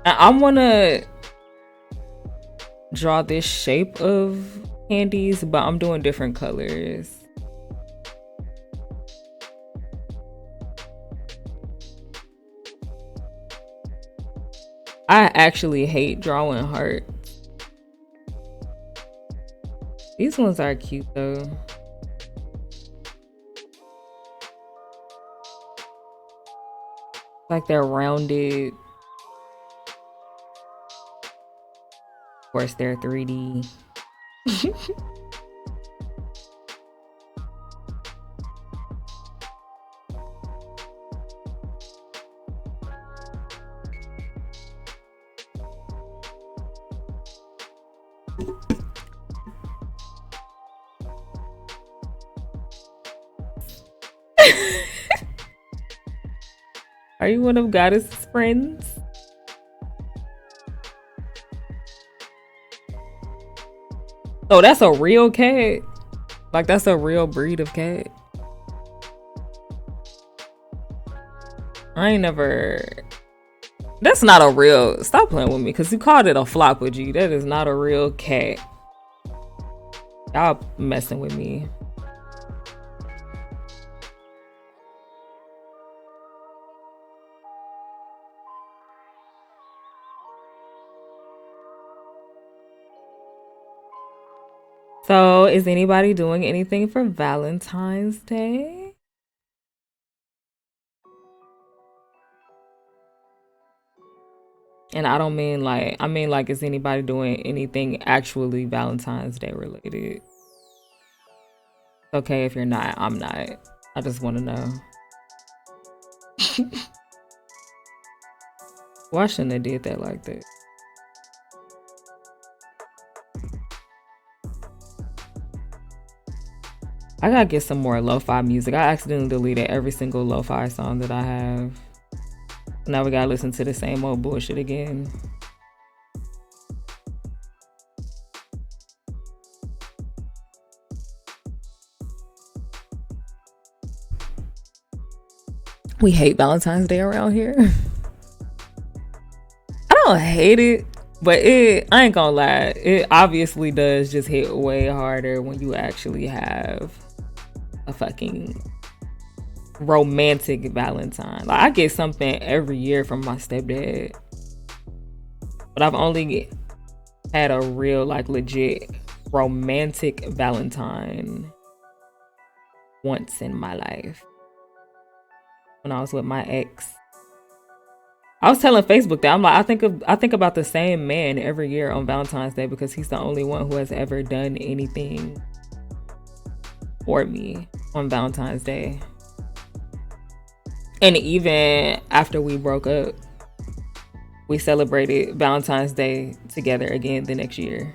I want to draw this shape of candies, but I'm doing different colors. I actually hate drawing hearts. These ones are cute though. Like they're rounded. Of course, they're 3D. Are you one of Goddess's friends? Oh, that's a real cat. Like, that's a real breed of cat. I ain't never... That's not a real... Stop playing with me, because you called it a flopper, G. That is not a real cat. Y'all messing with me. So, is anybody doing anything for Valentine's Day? And I don't mean like, I mean like, is anybody doing anything actually Valentine's Day related? Okay, if you're not, I'm not. I just want to know. Why shouldn't have did that like that? I gotta get some more lo-fi music. I accidentally deleted every single lo-fi song that I have. Now we gotta listen to the same old bullshit again. We hate Valentine's Day around here. I don't hate it, but I ain't gonna lie, it obviously does just hit way harder when you actually have a fucking romantic Valentine. Like, I get something every year from my stepdad, but I've only had a real, like, legit romantic Valentine once in my life, when I was with my ex. I was telling Facebook that I'm like, I think about the same man every year on Valentine's Day, because he's the only one who has ever done anything for me on Valentine's Day. And even after we broke up, we celebrated Valentine's Day together again the next year.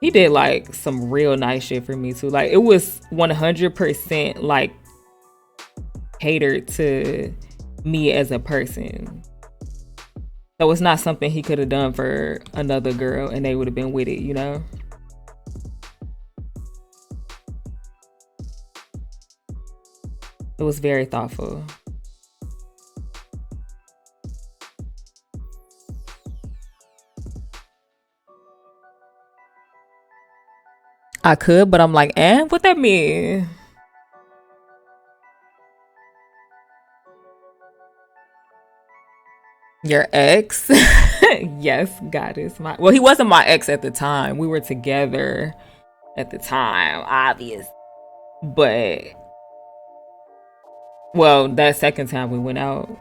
He did like some real nice shit for me too. Like, it was 100% like catered to me as a person. So it's not something he could have done for another girl and they would have been with it, you know? It was very thoughtful. I could, but I'm like, what that mean? Your ex? Yes, Goddess. Well, he wasn't my ex at the time. We were together at the time, obvious. But, well, that second time we went out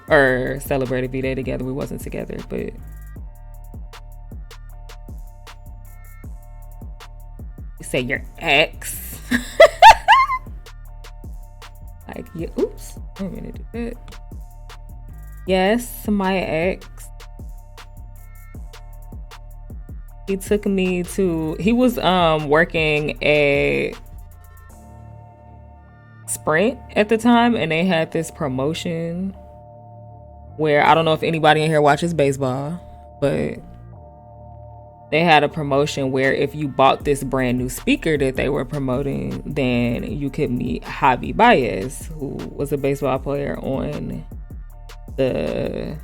or celebrated V-Day together, we wasn't together, but you say your ex. Like, yeah, oops, I'm gonna do that. Yes, my ex. He took me to, he was working a Sprint at the time, and they had this promotion where, I don't know if anybody in here watches baseball, but they had a promotion where if you bought this brand new speaker that they were promoting, then you could meet Javi Baez, who was a baseball player on the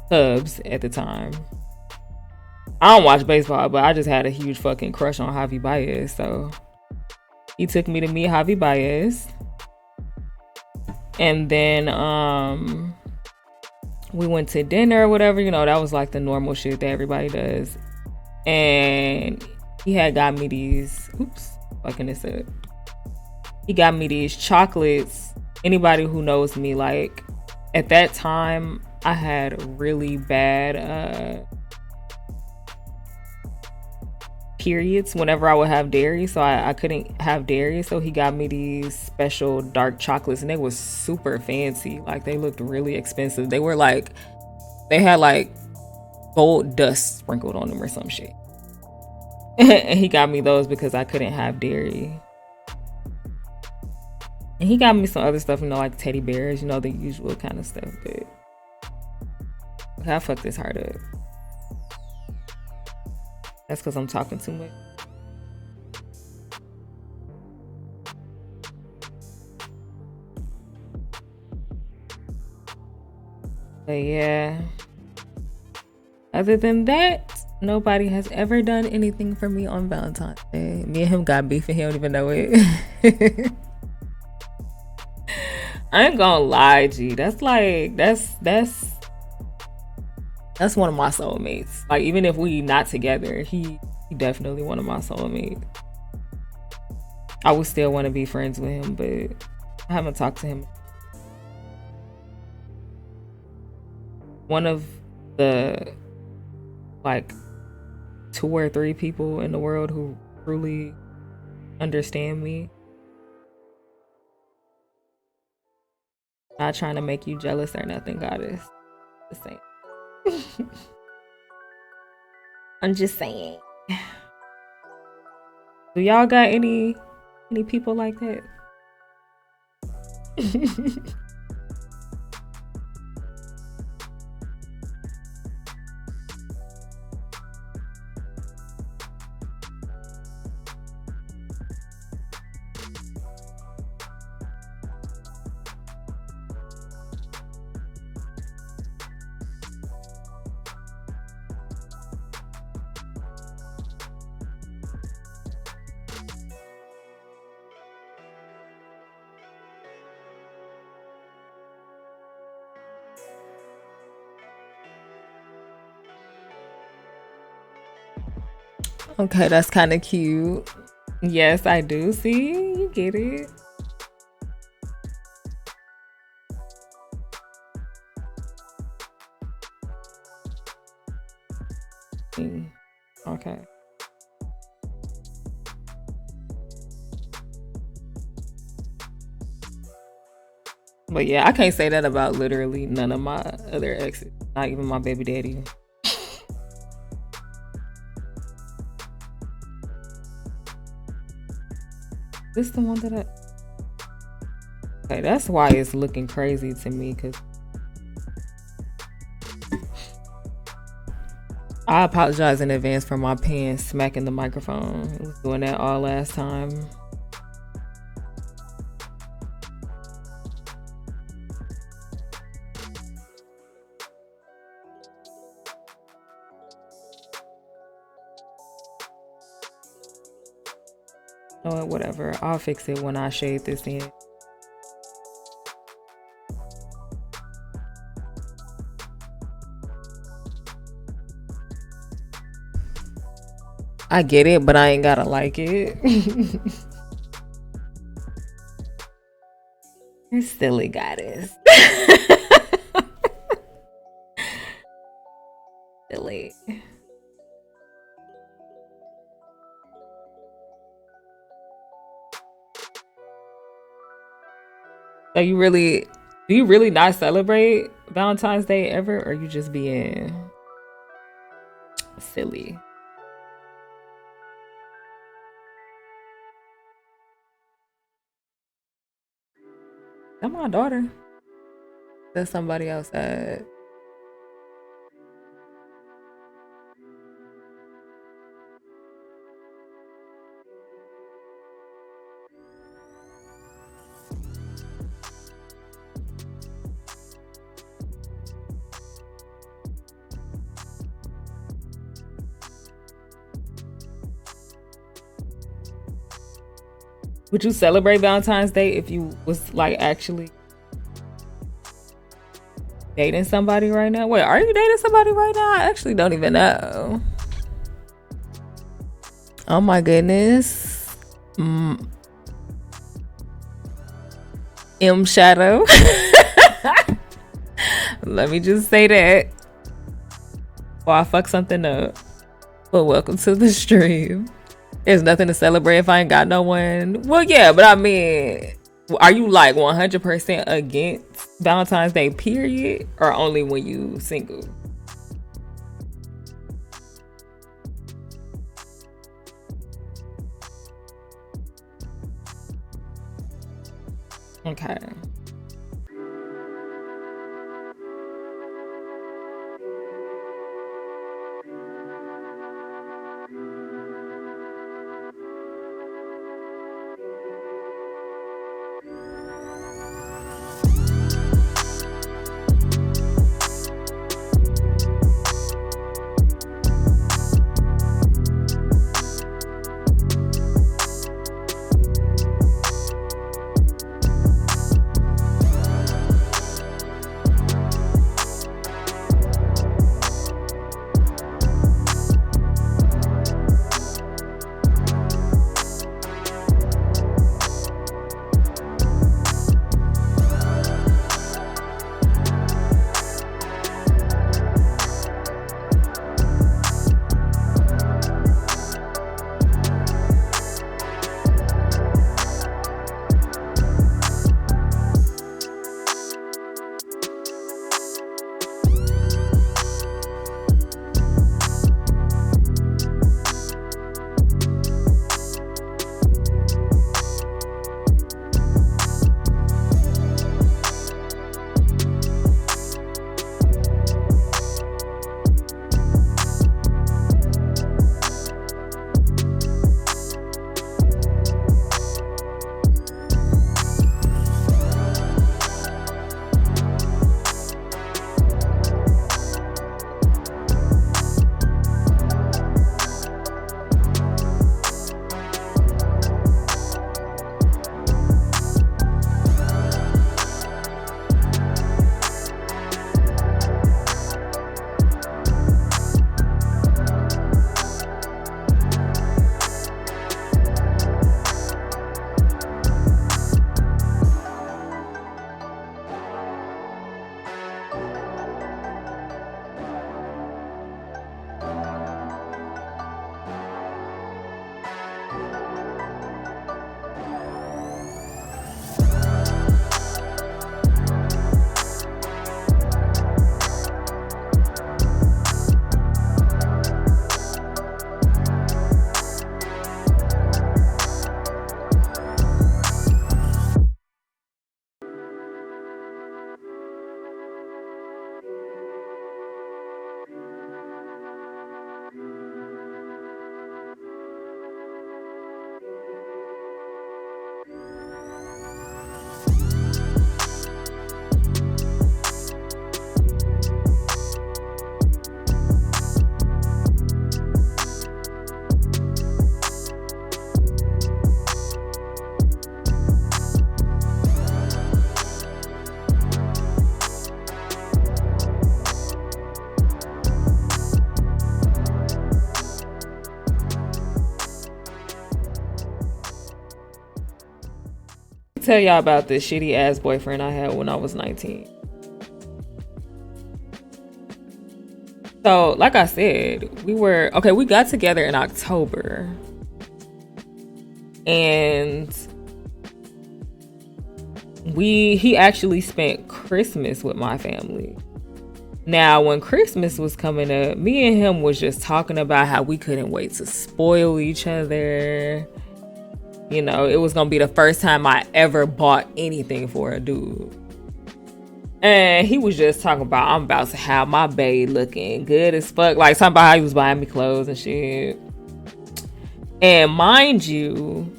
Cubs at the time. I don't watch baseball, but I just had a huge fucking crush on Javi Baez. So he took me to meet Javi Baez. And then we went to dinner or whatever. You know, that was like the normal shit that everybody does. And he had got me these, fucking this up. He got me these chocolates. Anybody who knows me, like, at that time, I had really bad periods whenever I would have dairy, so I couldn't have dairy. So he got me these special dark chocolates, and they was super fancy. Like, they looked really expensive. They were like, they had like gold dust sprinkled on them or some shit. And he got me those because I couldn't have dairy. And he got me some other stuff, you know, like teddy bears, you know, the usual kind of stuff. But okay, I fucked this heart up. That's because I'm talking too much. But yeah. Other than that, nobody has ever done anything for me on Valentine's Day. Me and him got beef and he don't even know it. I ain't gonna lie, G. That's like that's one of my soulmates. Like, even if we not together, he definitely one of my soulmates. I would still want to be friends with him, but I haven't talked to him. One of the like 2 or 3 people in the world who truly understand me. Not trying to make you jealous or nothing, goddess. Just saying. I'm just saying. Do y'all got any people like that? Okay, that's kind of cute. Yes, I do. See, you get it. Okay. But yeah, I can't say that about literally none of my other exes. Not even my baby daddy. This the one that okay, that's why it's looking crazy to me, because I apologize in advance for my pen smacking the microphone. I was doing that all last time. Oh, whatever. I'll fix it when I shade this in. I get it, but I ain't gotta like it. You're silly goddess. Silly. So do you really not celebrate Valentine's Day ever, or you just being silly? That's my daughter. That's somebody else said. Would you celebrate Valentine's Day if you was like actually dating somebody right now? Wait, are you dating somebody right now? I actually don't even know. Oh my goodness. M Shadow. Let me just say that. Or I fuck something up. But welcome to the stream. There's nothing to celebrate if I ain't got no one. Well, yeah, but I mean, are you like 100% against Valentine's Day, period? Or only when you single? Okay. Tell y'all about this shitty ass boyfriend I had when I was 19. So, like I said, we got together in October. And he actually spent Christmas with my family. Now, when Christmas was coming up, me and him was just talking about how we couldn't wait to spoil each other. You know, it was gonna be the first time I ever bought anything for a dude. And he was just talking about, I'm about to have my bae looking good as fuck. Like, talking about how he was buying me clothes and shit. And mind you,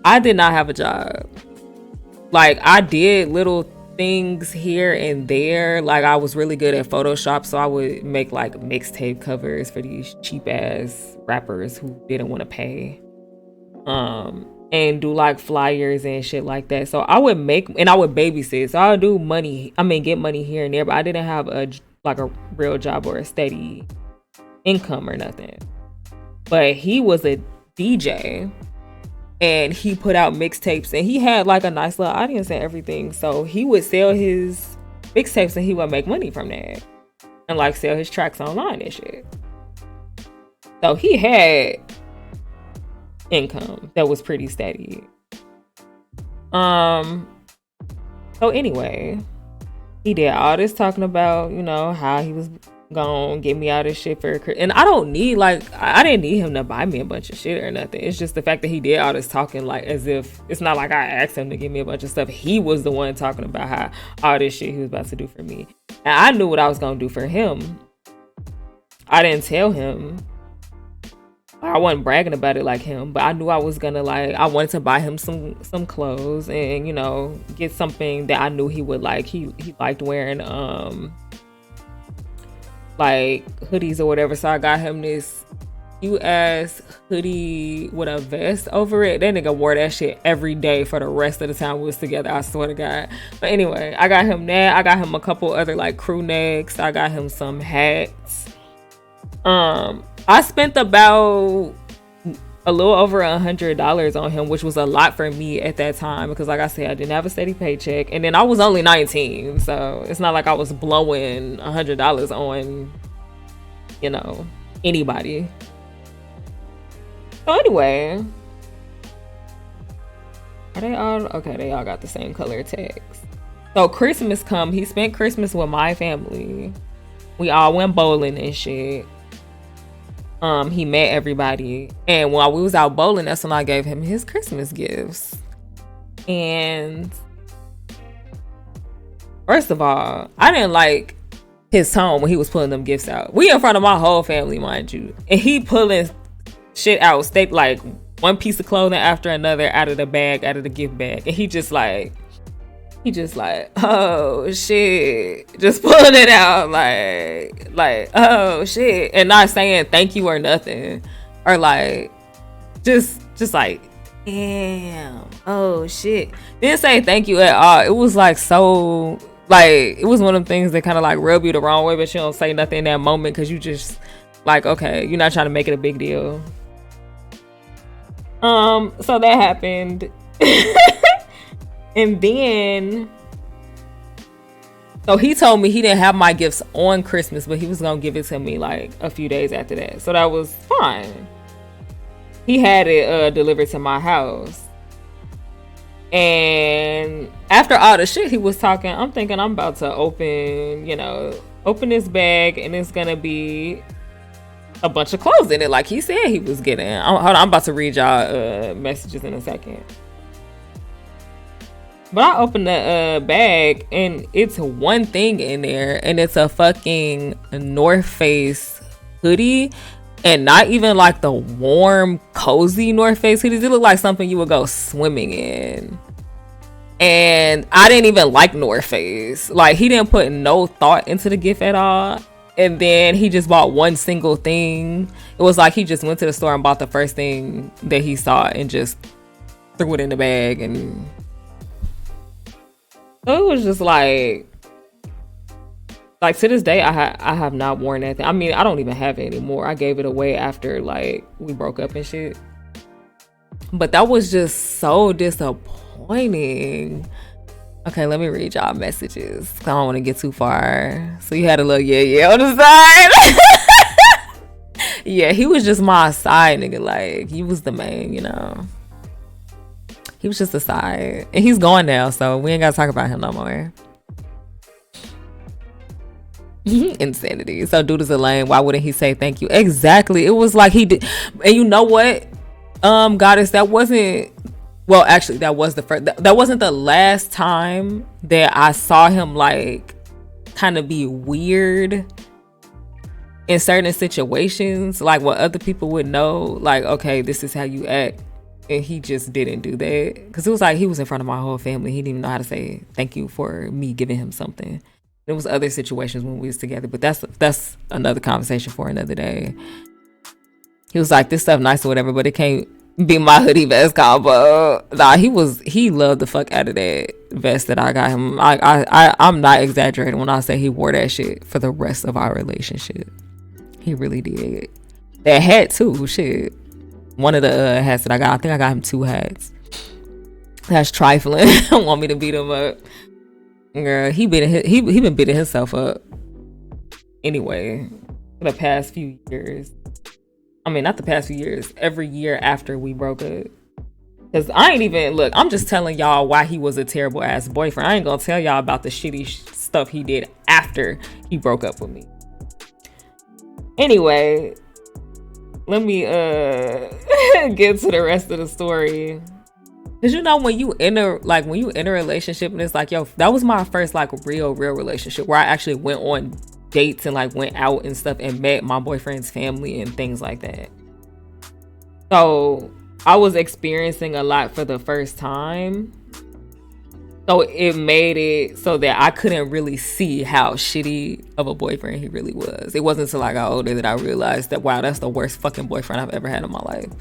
I did not have a job. Like, I did little things here and there. Like, I was really good at Photoshop, so I would make like mixtape covers for these cheap ass rappers who didn't want to pay. and do like flyers and shit like that. So I would make, and I would babysit. So I would do money. I mean, get money here and there, but I didn't have a real job or a steady income or nothing. But he was a DJ, and he put out mixtapes, and he had like a nice little audience and everything. So he would sell his mixtapes, and he would make money from that, and like sell his tracks online and shit. So he had income that was pretty steady. So anyway, he did all this talking about, you know, how he was gonna get me out of shit for, and I don't need, like, I didn't need him to buy me a bunch of shit or nothing. It's just the fact that he did all this talking, like, as if it's not like I asked him to give me a bunch of stuff. He was the one talking about how all this shit he was about to do for me, and I knew what I was gonna do for him. I didn't tell him. I wasn't bragging about it like him, but I knew I was gonna, like, I wanted to buy him some clothes, and, you know, get something that I knew he would like. He liked wearing like hoodies or whatever, so I got him this US hoodie with a vest over it. That nigga wore that shit every day for the rest of the time we was together, I swear to God. But anyway, I got him that. I got him a couple other like crew necks. I got him some hats. I spent about a little over $100 on him, which was a lot for me at that time, because like I said, I didn't have a steady paycheck, and then I was only 19, so it's not like I was blowing $100 on, you know, anybody. So anyway, are they all okay? They all got the same color text. So Christmas come, he spent Christmas with my family. We all went bowling and shit. He met everybody, and while we was out bowling, that's when I gave him his Christmas gifts. And first of all, I didn't like his tone when he was pulling them gifts out. We in front of my whole family, mind you, and he pulling shit out, like one piece of clothing after another out of the bag, out of the gift bag, and he just like, oh shit, just pulling it out, like oh shit, and not saying thank you or nothing, or like just like, damn, oh shit, didn't say thank you at all. It was like, so like, it was one of them things that kind of like rub you the wrong way, but you don't say nothing in that moment because you just like, okay, you're not trying to make it a big deal. So that happened. And then, so he told me he didn't have my gifts on Christmas, but he was gonna give it to me like a few days after that. So that was fine. He had it delivered to my house. And after all the shit he was talking, I'm thinking I'm about to open this bag, and it's gonna be a bunch of clothes in it, like he said he was getting. Hold on, I'm about to read y'all messages in a second. But I opened the bag, and it's one thing in there, and it's a fucking North Face hoodie, and not even like the warm, cozy North Face hoodies. It looked like something you would go swimming in. And I didn't even like North Face. Like, he didn't put no thought into the gift at all. And then he just bought one single thing. It was like he just went to the store and bought the first thing that he saw and just threw it in the bag. And so it was just like to this day, I have not worn that thing. I mean, I don't even have it anymore. I gave it away after like we broke up and shit. But that was just so disappointing. Okay, let me read y'all messages. I don't want to get too far. So you had a little yeah on the side. Yeah, he was just my side nigga. Like, he was the main, you know. He was just a side. And he's gone now, so we ain't got to talk about him no more. Insanity. So dude is a lame. Why wouldn't he say thank you? Exactly. It was like he did. And you know what? Goddess, that wasn't, well, actually, that was the first, that wasn't the last time that I saw him like kind of be weird in certain situations, like what other people would know, like, okay, this is how you act. And he just didn't do that, because it was like he was in front of my whole family. He didn't even know how to say thank you for me giving him something. There was other situations when we was together, but that's another conversation for another day. He was like, this stuff nice or whatever, but it can't Be my hoodie vest combo. Nah, he loved the fuck out of that vest that I got him. I'm not exaggerating when I say he wore that shit for the rest of our relationship. He really did. That hat too, shit. One of the hats that I think I got him 2 hats. That's trifling. Want me to beat him up. Girl, he been beating himself up. Anyway, for the past few years. I mean, not the past few years. Every year after we broke up. Because I ain't even... Look, I'm just telling y'all why he was a terrible ass boyfriend. I ain't gonna tell y'all about the shitty stuff he did after he broke up with me. Anyway, let me get to the rest of the story. Cause you know when you enter a relationship and it's like, yo, that was my first like real relationship where I actually went on dates and like went out and stuff and met my boyfriend's family and things like that. So I was experiencing a lot for the first time. So it made it so that I couldn't really see how shitty of a boyfriend he really was. It wasn't until I got older that I realized that, wow, that's the worst fucking boyfriend I've ever had in my life.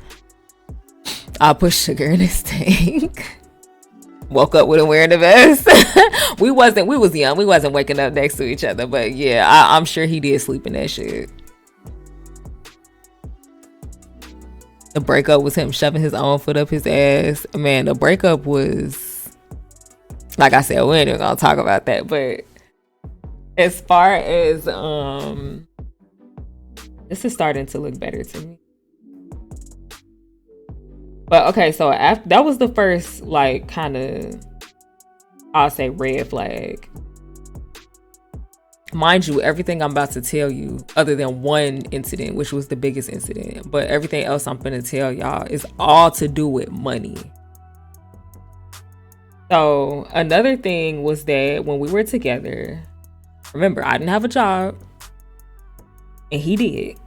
I put sugar in his tank. Woke up with him wearing the vest. we was young. We wasn't waking up next to each other. But yeah, I'm sure he did sleep in that shit. The breakup was him shoving his own foot up his ass. Man, the breakup was, like I said, we ain't even gonna talk about that. But as far as this is starting to look better to me. But okay, so after that was the first like kind of, I'll say, red flag. Mind you, everything I'm about to tell you, other than one incident, which was the biggest incident, but everything else I'm gonna tell y'all is all to do with money. So another thing was that when we were together, remember, I didn't have a job and he did.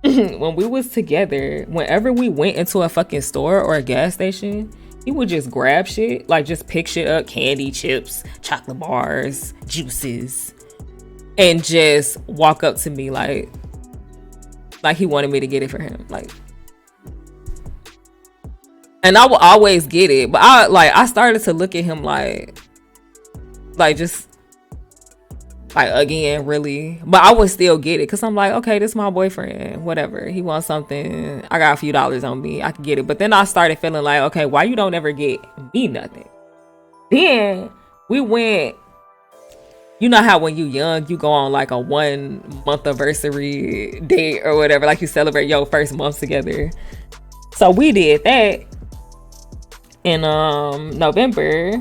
When we was together, whenever we went into a fucking store or a gas station, he would just grab shit, like just pick shit up, candy, chips, chocolate bars, juices, and just walk up to me like he wanted me to get it for him. Like, and I will always get it, but I started to look at him like just like, again, really? But I would still get it because I'm like, okay, this is my boyfriend, whatever. He wants something. I got a few dollars on me. I can get it. But then I started feeling like, okay, why you don't ever get me nothing? Then we went, you know how when you young, you go on like a 1 month anniversary date or whatever, like you celebrate your first month together. So we did that in November.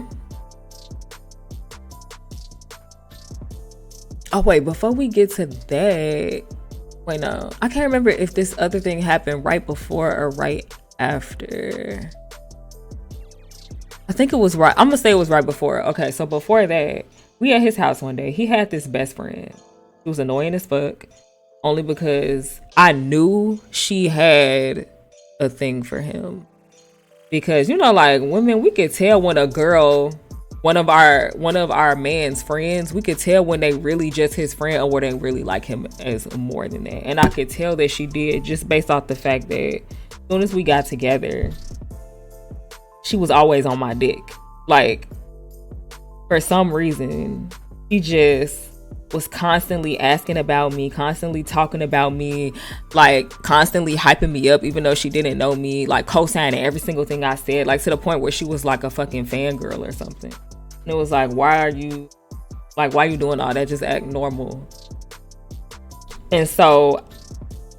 Oh wait, before we get to that, wait, no, I can't remember if this other thing happened right before or right after. I think it was right. I'm gonna say it was right before. Okay, so before that, we at his house one day. He had this best friend. He was annoying as fuck, only because I knew she had a thing for him. Because, you know, like women, we could tell when a girl, one of our man's friends, we could tell when they really just his friend or when they really like him as more than that. And I could tell that she did, just based off the fact that as soon as we got together, she was always on my dick. Like, for some reason, she just was constantly asking about me, constantly talking about me, like constantly hyping me up, even though she didn't know me, like co-signing every single thing I said, like to the point where she was like a fucking fangirl or something. And it was like, why you doing all that? Just act normal. And so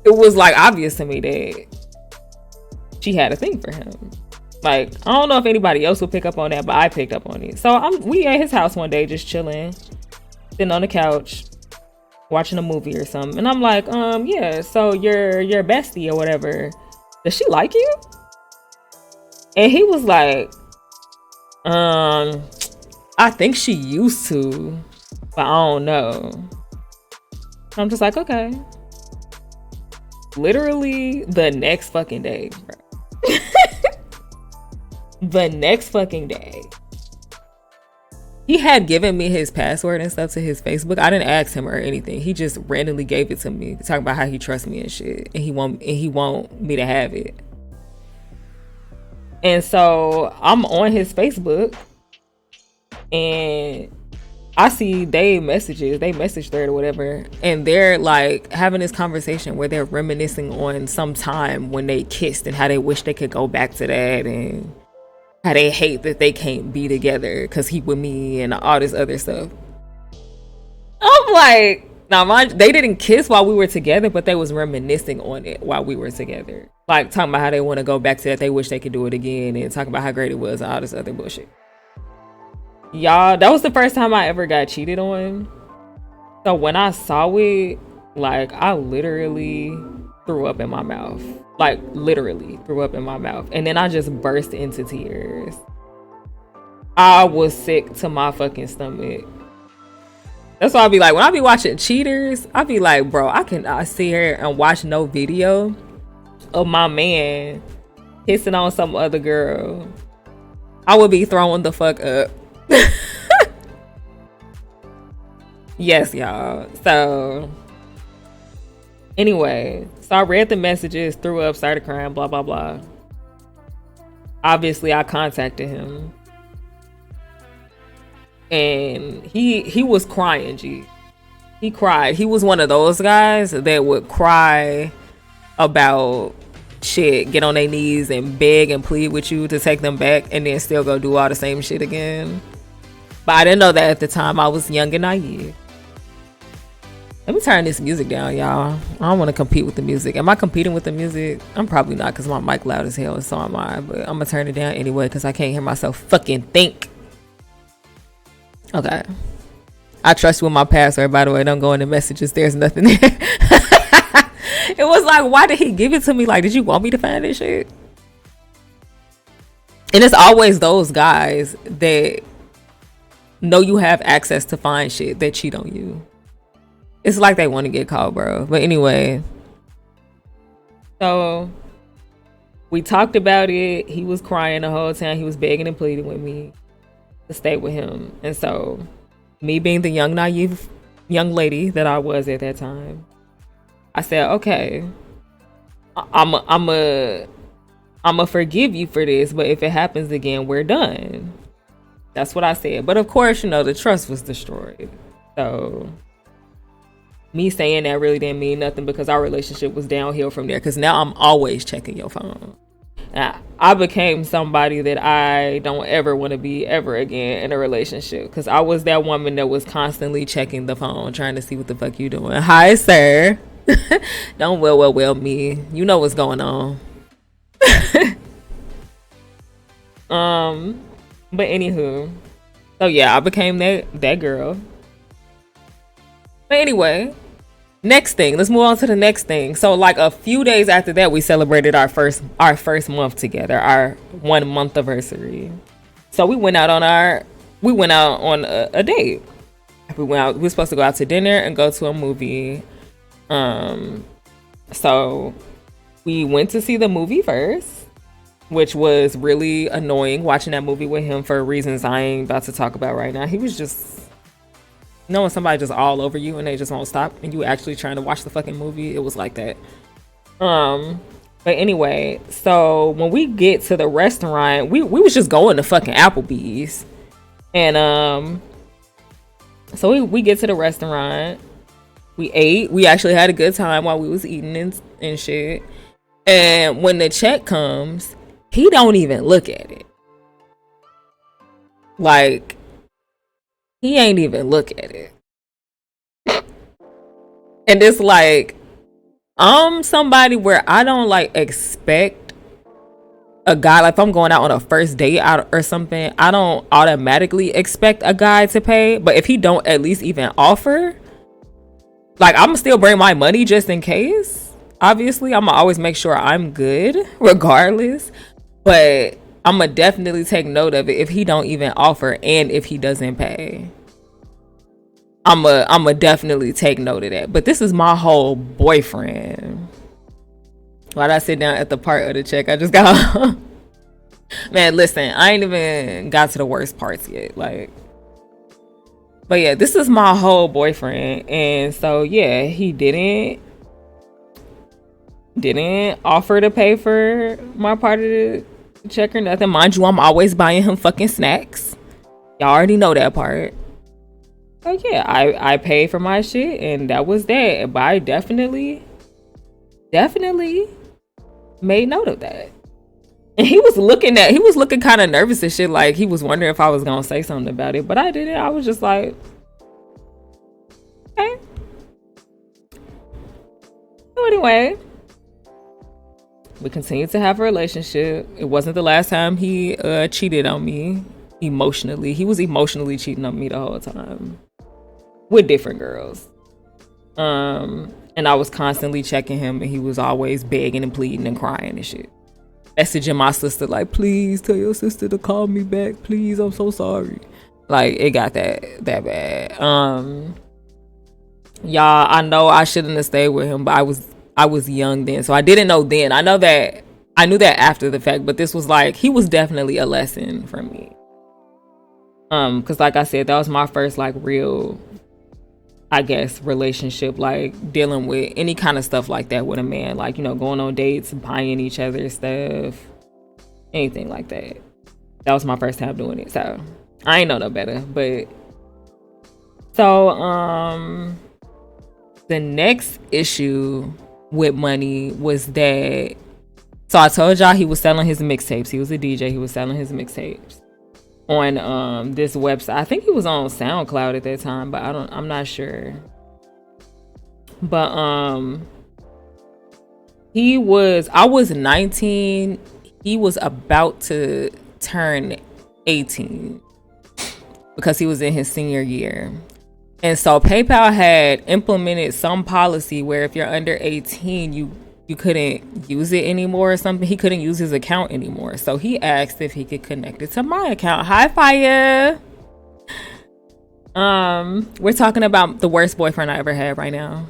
it was like obvious to me that she had a thing for him. Like, I don't know if anybody else would pick up on that, but I picked up on it. So we at his house one day just chilling, sitting on the couch, watching a movie or something. And I'm like, yeah, so your bestie or whatever, does she like you? And he was like, I think she used to, but I don't know. I'm just like, okay. Literally the next fucking day, bro. The next fucking day, he had given me his password and stuff to his Facebook. I didn't ask him or anything. He just randomly gave it to me, talking about how he trusts me and shit, and he want me to have it. And so I'm on his Facebook and I see they message thread or whatever, and they're like having this conversation where they're reminiscing on some time when they kissed and how they wish they could go back to that, and how they hate that they can't be together because he with me and all this other stuff. I'm like, now mind, they didn't kiss while we were together, but they was reminiscing on it while we were together, like talking about how they want to go back to that, they wish they could do it again, and talking about how great it was and all this other bullshit. Y'all, that was the first time I ever got cheated on. So when I saw it, like, I literally threw up in my mouth. Like, literally threw up in my mouth. And then I just burst into tears. I was sick to my fucking stomach. That's why I be like, when I be watching cheaters, I be like, bro, I sit here and watch no video of my man kissing on some other girl. I would be throwing the fuck up. Yes, y'all. So anyway, so I read the messages, threw up, started crying, blah blah blah. Obviously I contacted him and he was crying. He cried. He was one of those guys that would cry about shit, get on their knees and beg and plead with you to take them back, and then still go do all the same shit again. But I didn't know that at the time. I was young and naive. Let me turn this music down, y'all. I don't want to compete with the music. Am I competing with the music? I'm probably not, because my mic loud as hell, and so am I. But I'm going to turn it down anyway because I can't hear myself fucking think. Okay. I trust you with my password, by the way. Don't go in the messages. There's nothing there. It was like, why did he give it to me? Like, did you want me to find this shit? And it's always those guys that know you have access to find shit that cheat on you. It's like they want to get caught, bro. But anyway, so we talked about it. He was crying the whole time. He was begging and pleading with me to stay with him. And so me being the young, naive young lady that I was at that time, I said, okay, I'm a forgive you for this, but if it happens again, we're done. That's what I said. But of course, the trust was destroyed. So me saying that really didn't mean nothing, because our relationship was downhill from there, because now I'm always checking your phone. I became somebody that I don't ever want to be ever again in a relationship, because I was that woman that was constantly checking the phone, trying to see what the fuck you doing. Hi, sir. Don't well me. You know what's going on. But anywho, so yeah, I became that girl. But anyway, next thing, let's move on to the next thing. So like a few days after that, we celebrated our first month together, our 1 month anniversary. So we went out on a date. We were supposed to go out to dinner and go to a movie. So we went to see the movie first, which was really annoying, watching that movie with him for reasons I ain't about to talk about right now. He was just, when somebody just all over you and they just won't stop, and you actually trying to watch the fucking movie, it was like that. But anyway, so when we get to the restaurant, we was just going to fucking Applebee's, and so we get to the restaurant, we ate, we actually had a good time while we was eating and shit. And when the check comes, he don't even look at it. Like, he ain't even look at it. And it's like, I'm somebody where I don't like expect a guy, like if I'm going out on a first date out or something, I don't automatically expect a guy to pay. But if he don't at least even offer, like, I'm gonna still bring my money just in case. Obviously, I'm gonna always make sure I'm good regardless. But I'm gonna definitely take note of it if he don't even offer, and if he doesn't pay. I'm gonna definitely take note of that. But this is my whole boyfriend. While I sit down at the part of the check, I just got man, listen, I ain't even got to the worst parts yet. Like, but yeah, this is my whole boyfriend. And so yeah, he didn't offer to pay for my part of check or nothing. Mind you, I'm always buying him fucking snacks. Y'all already know that part. So yeah, I paid for my shit and that was that. But I definitely made note of that. And he was looking kind of nervous and shit, like he was wondering if I was gonna say something about it. But I didn't. I was just like, okay. So anyway, we continued to have a relationship. It wasn't the last time he cheated on me emotionally. He was emotionally cheating on me the whole time with different girls. And I was constantly checking him, and he was always begging and pleading and crying and shit. Messaging my sister like, please tell your sister to call me back, please, I'm so sorry. Like, it got that bad. Y'all, I know I shouldn't have stayed with him, but I was young then, so I didn't know then. I knew that after the fact, but this was like, he was definitely a lesson for me. Because like I said, that was my first like real, I guess, relationship, like dealing with any kind of stuff like that with a man, like, you know, going on dates, buying each other stuff, anything like that. That was my first time doing it, so I ain't know no better. But so the next issue with money was that, so I told y'all he was selling his mixtapes. He was a DJ. He was selling his mixtapes on this website. I think he was on SoundCloud at that time, but I'm not sure. But I was 19. He was about to turn 18 because he was in his senior year. And so PayPal had implemented some policy where if you're under 18, you couldn't use it anymore or something. He couldn't use his account anymore. So he asked if he could connect it to my account. Hi, Fire. We're talking about the worst boyfriend I ever had right now.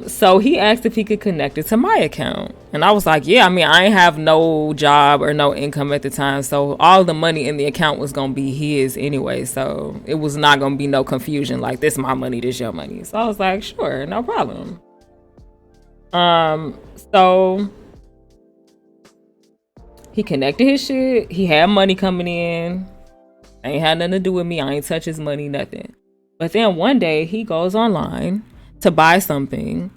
So he asked if he could connect it to my account. And I was like, yeah, I mean, I ain't have no job or no income at the time. So all the money in the account was going to be his anyway. So it was not going to be no confusion. Like, this my money, this your money. So I was like, sure, no problem. So he connected his shit. He had money coming in. Ain't had nothing to do with me. I ain't touch his money, nothing. But then one day he goes online to buy something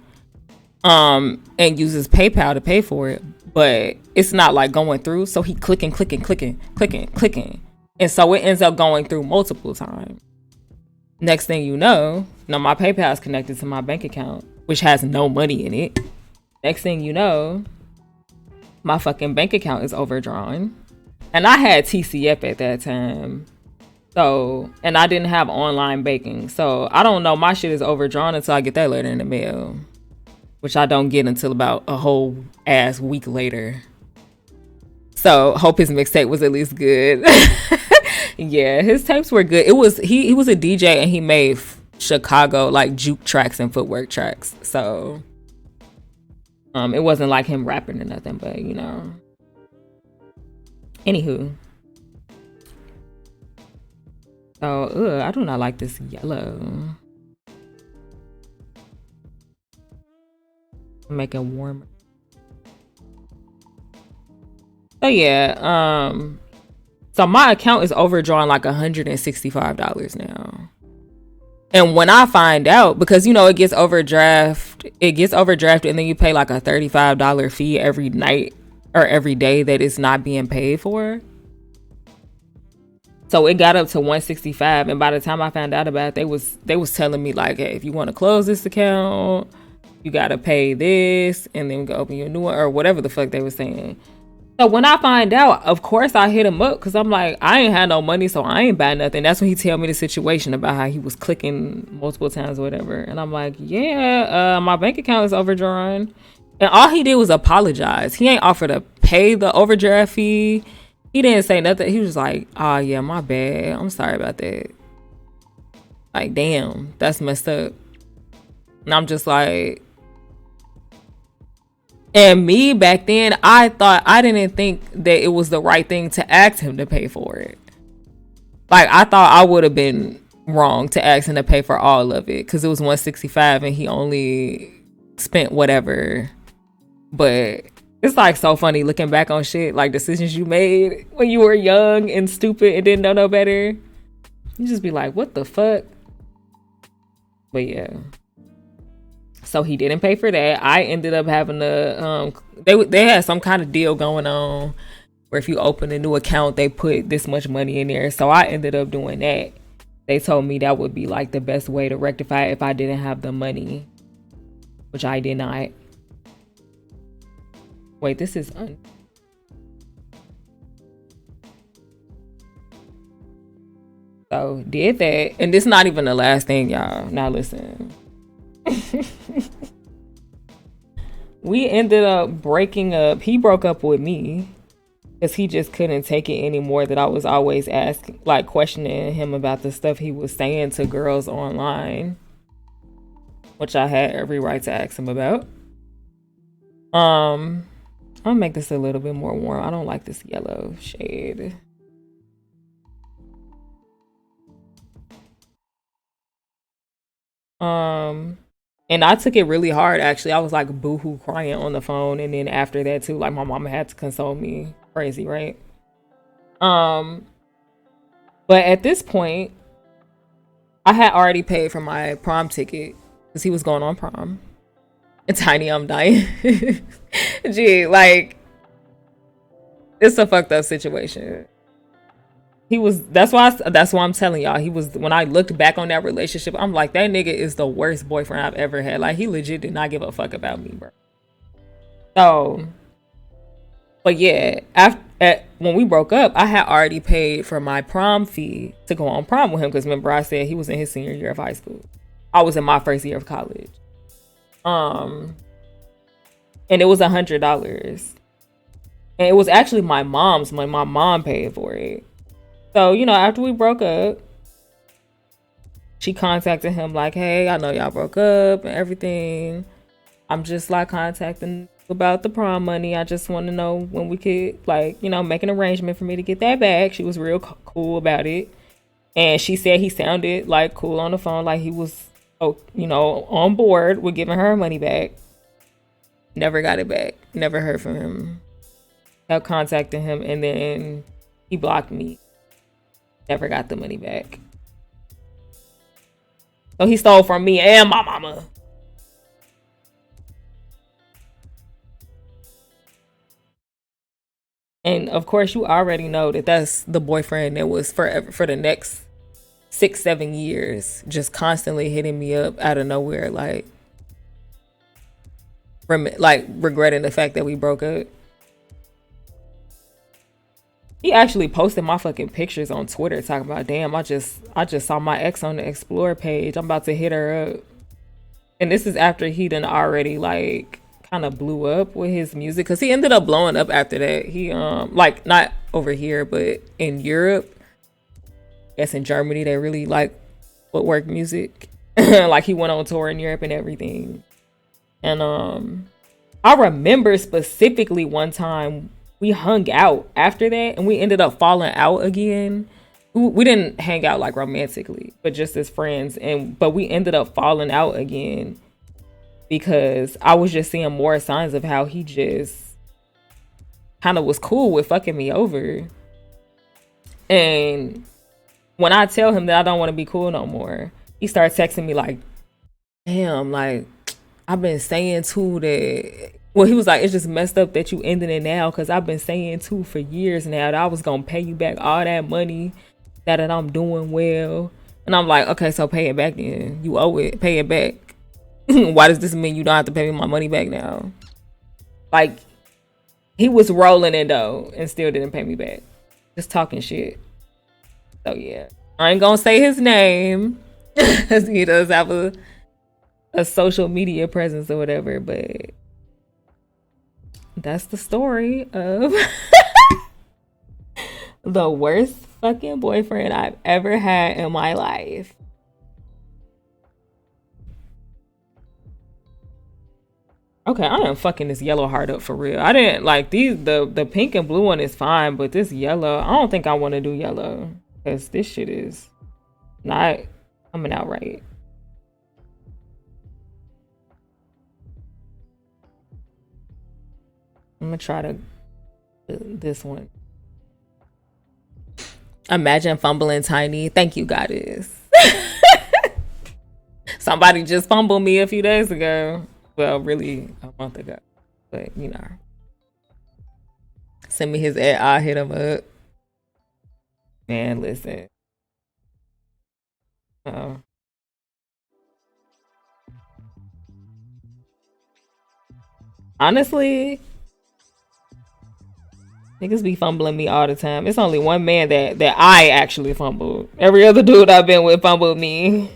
and uses PayPal to pay for it, but it's not like going through, so he clicking, and so it ends up going through multiple times. Next thing you know, my PayPal is connected to my bank account, which has no money in it. Next thing you know, my fucking bank account is overdrawn, and I had TCF at that time. So, and I didn't have online banking. So I don't know. My shit is overdrawn until I get that letter in the mail, which I don't get until about a whole ass week later. So hope his mixtape was at least good. Yeah, his tapes were good. It was, he was a DJ and he made Chicago like juke tracks and footwork tracks. So it wasn't like him rapping or nothing, but you know. Anywho. So, I do not like this yellow. Make it warmer. So yeah, so my account is overdrawn like $165 now. And when I find out, because you know it gets overdrafted and then you pay like a $35 fee every night or every day that it's not being paid for. So it got up to $165, and by the time I found out about it, they was telling me like, hey, if you want to close this account, you gotta pay this, and then we can open your new one, or whatever the fuck they were saying. So when I find out, of course I hit him up, because I'm like, I ain't had no money, so I ain't buy nothing. That's when he tell me the situation about how he was clicking multiple times or whatever. And I'm like, yeah, my bank account is overdrawn. And all he did was apologize. He ain't offered to pay the overdraft fee. He didn't say nothing. He was like, oh yeah, my bad. I'm sorry about that. Like, damn, that's messed up. And I'm just like, and me back then, I didn't think that it was the right thing to ask him to pay for it. Like, I thought I would have been wrong to ask him to pay for all of it, because it was $165 and he only spent whatever But it's like so funny looking back on shit, like decisions you made when you were young and stupid and didn't know no better. You just be like, what the fuck? But yeah. So he didn't pay for that. I ended up having to they had some kind of deal going on where if you open a new account, they put this much money in there. So I ended up doing that. They told me that would be like the best way to rectify it if I didn't have the money, which I did not. Wait, this is so did that, and this is not even the last thing, y'all. Now listen. We ended up breaking up. He broke up with me because he just couldn't take it anymore that I was always asking, like questioning him about the stuff he was saying to girls online, which I had every right to ask him about. I'll make this a little bit more warm. I don't like this yellow shade. And I took it really hard, actually. I was like boohoo crying on the phone, and then after that too, like my mama had to console me. Crazy, right? But at this point, I had already paid for my prom ticket because he was going on prom. And Tiny, I'm dying. Gee, like, it's a fucked up situation. He was, that's why I'm telling y'all, he was, when I looked back on that relationship, I'm like, that nigga is the worst boyfriend I've ever had. Like, he legit did not give a fuck about me, bro. So, but yeah, when we broke up, I had already paid for my prom fee to go on prom with him because remember I said he was in his senior year of high school. I was in my first year of college. And it was $100. And it was actually my mom's money. My mom paid for it. So, you know, after we broke up, she contacted him like, hey, I know y'all broke up and everything. I'm just like contacting about the prom money. I just want to know when we could, like, you know, make an arrangement for me to get that back. She was real cool about it. And she said he sounded like cool on the phone, like he was, you know, on board with giving her money back. Never got it back. Never heard from him. Kept contacting him, and then he blocked me. Never got the money back. So he stole from me and my mama. And of course, you already know that that's the boyfriend that was forever for the next 6-7 years, just constantly hitting me up out of nowhere, like regretting the fact that we broke up. He actually posted my fucking pictures on Twitter talking about, damn, I just saw my ex on the Explore page. I'm about to hit her up. And this is after he done already like kind of blew up with his music, because he ended up blowing up after that. He like not over here, but in Europe, I guess in Germany, they really like footwork music. Like he went on tour in Europe and everything. And I remember specifically one time we hung out after that and we ended up falling out again. We didn't hang out like romantically, but just as friends. But we ended up falling out again because I was just seeing more signs of how he just kind of was cool with fucking me over. And when I tell him that I don't want to be cool no more, he starts texting me like, damn, like, I've been saying too that, well, he was like, it's just messed up that you ended it now, because I've been saying too for years now that I was going to pay you back all that money, that I'm doing well. And I'm like, okay, so pay it back then. You owe it. Pay it back. Why does this mean you don't have to pay me my money back now? Like, he was rolling it though and still didn't pay me back. Just talking shit. So yeah, I ain't gonna say his name. He does have a social media presence or whatever, but that's the story of the worst fucking boyfriend I've ever had in my life. Okay, I am fucking this yellow heart up for real. I didn't like these. The pink and blue one is fine, but this yellow, I don't think I want to do yellow because this shit is not coming out right. I'm gonna try to this one. Imagine fumbling tiny. Thank you, goddess. Somebody just fumbled me a few days ago. Well, really a month ago. But you know. Send me his ad, I'll hit him up. Man, listen. Honestly, niggas be fumbling me all the time. It's only one man that I actually fumbled. Every other dude I've been with fumbled me.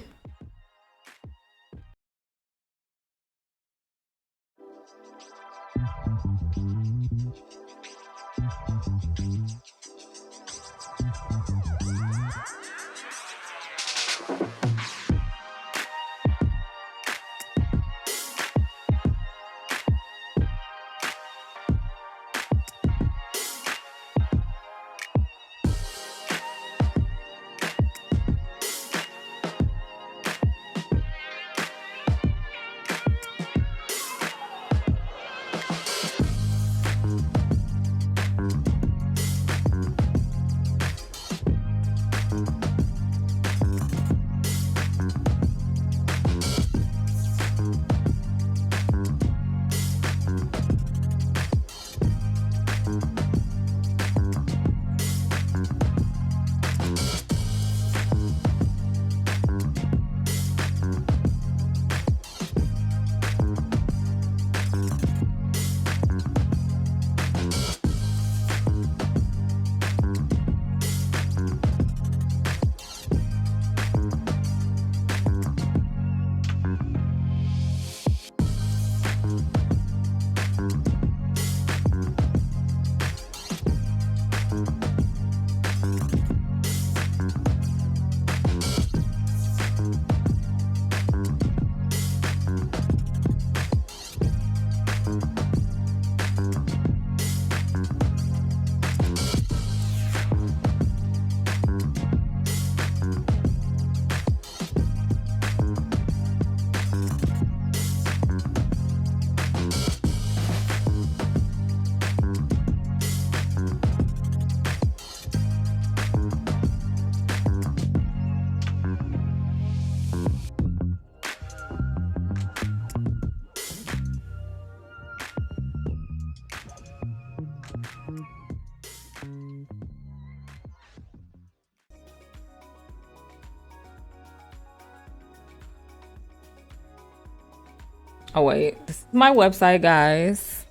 Oh wait, this is my website, guys.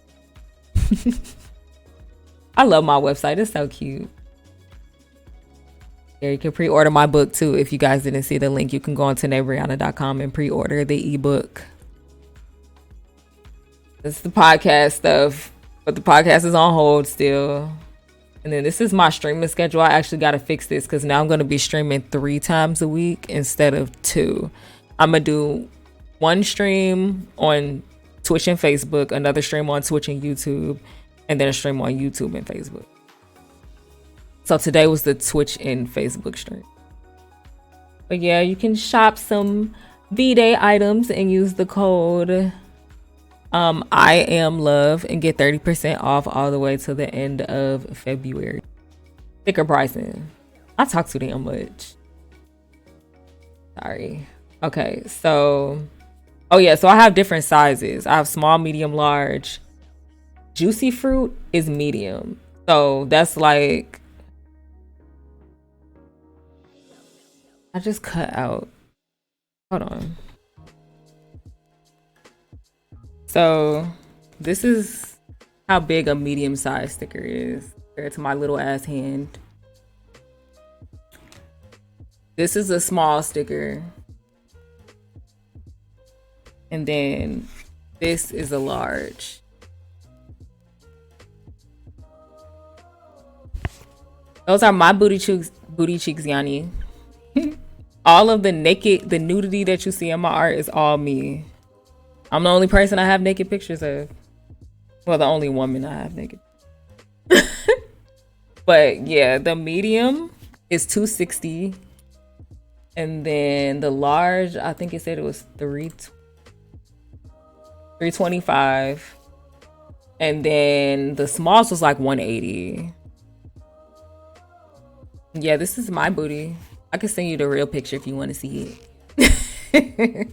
I love my website. It's so cute. There, you can pre-order my book too. If you guys didn't see the link, you can go on to Briana.com and pre-order the ebook. This is the podcast stuff, but the podcast is on hold still. And then this is my streaming schedule. I actually got to fix this because now I'm going to be streaming 3 times a week instead of 2. I'm going to do one stream on Twitch and Facebook, another stream on Twitch and YouTube, and then a stream on YouTube and Facebook. So today was the Twitch and Facebook stream. But yeah, you can shop some V-Day items and use the code I am love and get 30% off all the way to the end of February. Sticker pricing. I talk too damn much. Sorry. Okay, so oh yeah, so I have different sizes. I have small, medium, large. Juicy fruit is medium. So that's like, I just cut out. Hold on. So this is how big a medium size sticker is compared to my little ass hand. This is a small sticker. And then this is a large. Those are my booty cheeks, Yanni. All of the nudity that you see in my art is all me. I'm the only person I have naked pictures of. Well, the only woman I have naked. But yeah, the medium is $260. And then the large, I think it said it was $325. And then the smalls was like 180. Yeah, this is my booty. I can send you the real picture if you want to see it.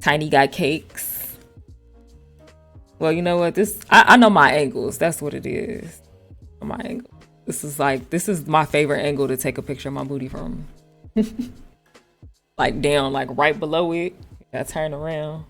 Tiny got cakes. Well, you know what? I know my angles. That's what it is. My angle. This is my favorite angle to take a picture of my booty from. Like down, like right below it. I turn around.